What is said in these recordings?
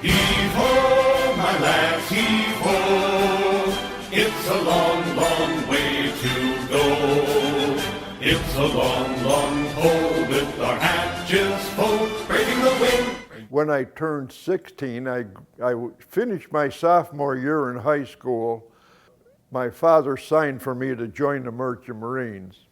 Heave-ho, my lads, heave-ho. It's a long, long way to go. It's a long, long pull with our hatches full, braving the wind. When I turned 16, I finished my sophomore year in high school. My father signed for me to join the Merchant Marines.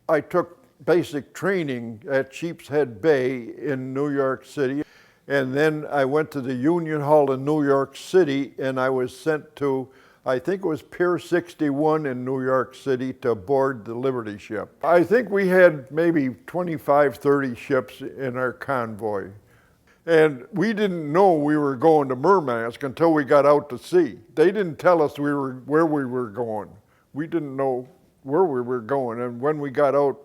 I took basic training at Sheepshead Bay in New York City. And then I went to the Union Hall in New York City, and I was sent to, I think it was Pier 61 in New York City, to board the Liberty ship. I think we had maybe 25, 30 ships in our convoy. And we didn't know we were going to Murmansk until we got out to sea. They didn't tell us where we were going. We didn't know where we were going. And when we got out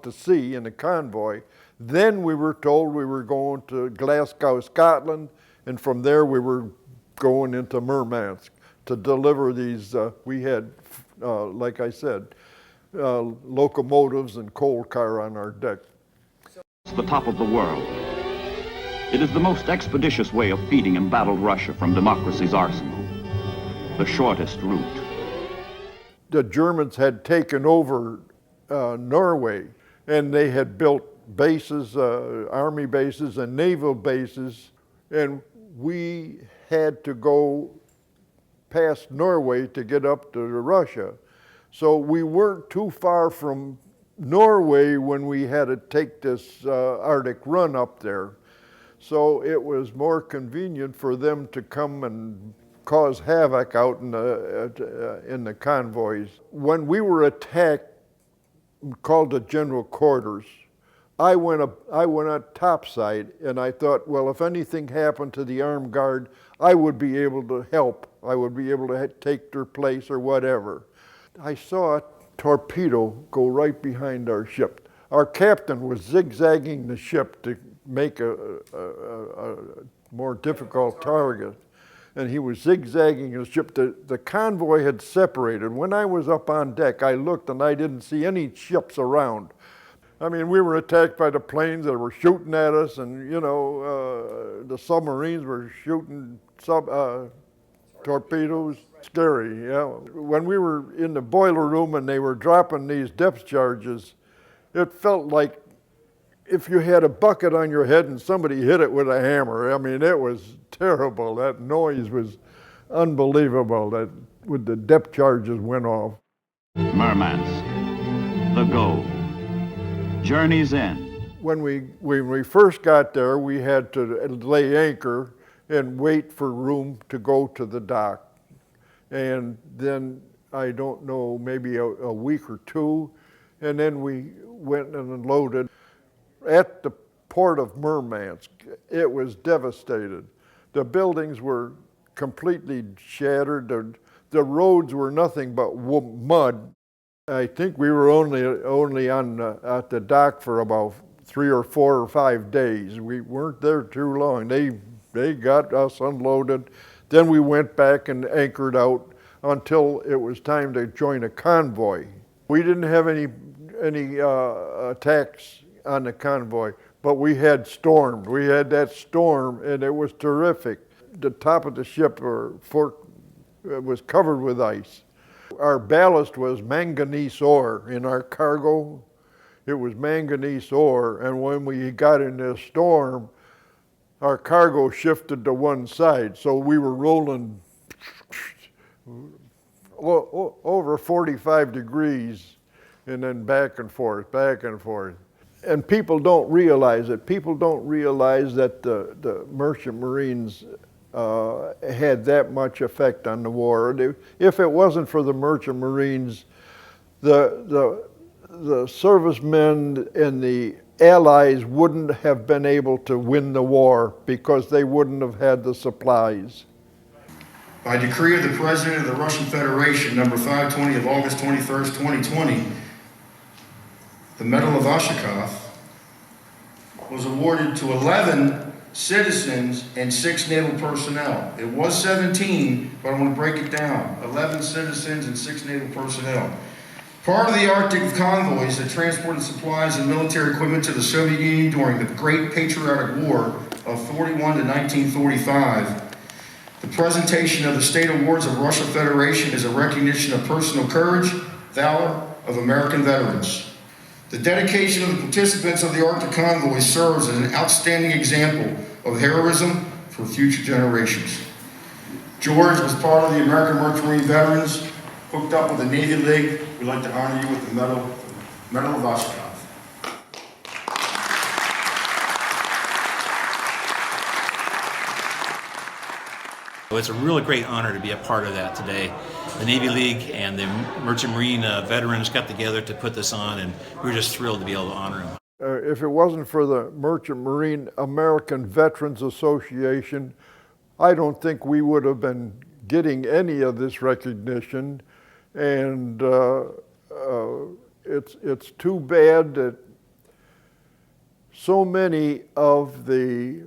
to sea in the convoy, then we were told we were going to Glasgow, Scotland, and from there we were going into Murmansk to deliver these, we had, like I said, locomotives and coal car on our deck. It's the top of the world. It is the most expeditious way of feeding embattled Russia from democracy's arsenal. The shortest route. The Germans had taken over Norway, and they had built bases, army bases and naval bases, and we had to go past Norway to get up to Russia. So we weren't too far from Norway when we had to take this Arctic run up there. So it was more convenient for them to come and cause havoc out in the convoys. When we were attacked, called the general quarters, I went up topside, and I thought, well, if anything happened to the armed guard, I would be able to help. I would be able to take their place or whatever. I saw a torpedo go right behind our ship. Our captain was zigzagging the ship to make a more difficult target, and he was zigzagging the ship. The convoy had separated. When I was up on deck, I looked and I didn't see any ships around. I mean, we were attacked by the planes that were shooting at us, and the submarines were shooting torpedoes. Scary, yeah. When we were in the boiler room and they were dropping these depth charges, it felt like if you had a bucket on your head and somebody hit it with a hammer. I mean, it was terrible. That noise was unbelievable that when the depth charges went off. Murmansk, the goal. Journey's end. When we first got there, we had to lay anchor and wait for room to go to the dock. And then, I don't know, maybe a week or two, and then we went and unloaded. At the port of Murmansk, it was devastated. The buildings were completely shattered. The roads were nothing but mud. I think we were only at the dock for about 3 or 4 or 5 days. We weren't there too long. They got us unloaded. Then we went back and anchored out until it was time to join a convoy. We didn't have any attacks on the convoy, but we had stormed. We had that storm, and it was terrific. The top of the ship was covered with ice. Our ballast was manganese ore. In our cargo, it was manganese ore, and when we got in this storm, our cargo shifted to one side, so we were rolling over 45 degrees, and then back and forth, back and forth. And people don't realize it. People don't realize that the Merchant Marines had that much effect on the war. If it wasn't for the Merchant Marines, the servicemen and the Allies wouldn't have been able to win the war because they wouldn't have had the supplies. By decree of the President of the Russian Federation, number 520 of August 21st, 2020, the Medal of Ukashov was awarded to 11 citizens and 6 naval personnel. It was 17, but I'm going to break it down. 11 citizens and 6 naval personnel. Part of the Arctic convoys that transported supplies and military equipment to the Soviet Union during the Great Patriotic War of 41 to 1945. The presentation of the State Awards of Russian Federation is a recognition of personal courage, valor of American veterans. The dedication of the participants of the Arctic Convoy serves as an outstanding example of heroism for future generations. George was part of the American Merchant Marine Veterans, hooked up with the Navy League. We'd like to honor you with the Medal of Oshkosh. It's a really great honor to be a part of that today. The Navy League and the Merchant Marine veterans got together to put this on, and we're just thrilled to be able to honor them. If it wasn't for the Merchant Marine American Veterans Association, I don't think we would have been getting any of this recognition. And it's too bad that so many of the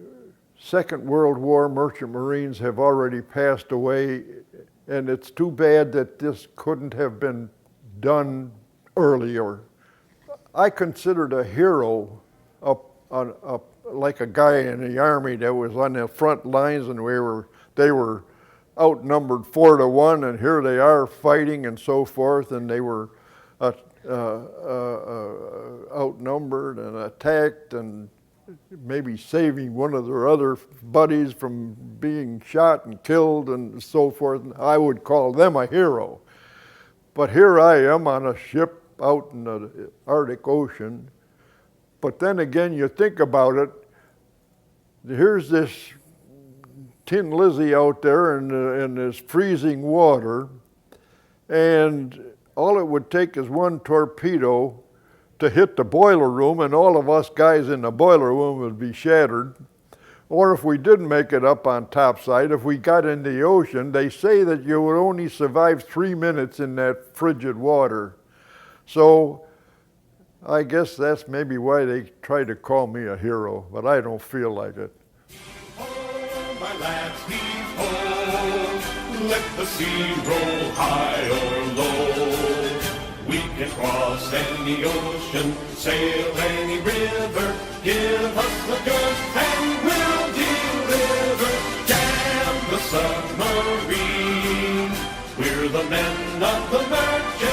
Second World War Merchant Marines have already passed away, and it's too bad that this couldn't have been done earlier. I considered a hero like a guy in the Army that was on the front lines, and they were outnumbered 4 to 1, and here they are fighting and so forth, and they were outnumbered and attacked and maybe saving one of their other buddies from being shot and killed and so forth. I would call them a hero. But here I am on a ship out in the Arctic Ocean. But then again, you think about it, here's this Tin Lizzie out there in this freezing water, and all it would take is one torpedo to hit the boiler room, and all of us guys in the boiler room would be shattered. Or if we didn't make it up on topside, if we got in the ocean, they say that you would only survive 3 minutes in that frigid water. So I guess that's maybe why they try to call me a hero, but I don't feel like it. Oh, my lads, heave ho, let the sea roll high or low. We can cross any ocean, sail any river, give us the goods and we'll deliver. Damn the submarine, we're the men of the merchant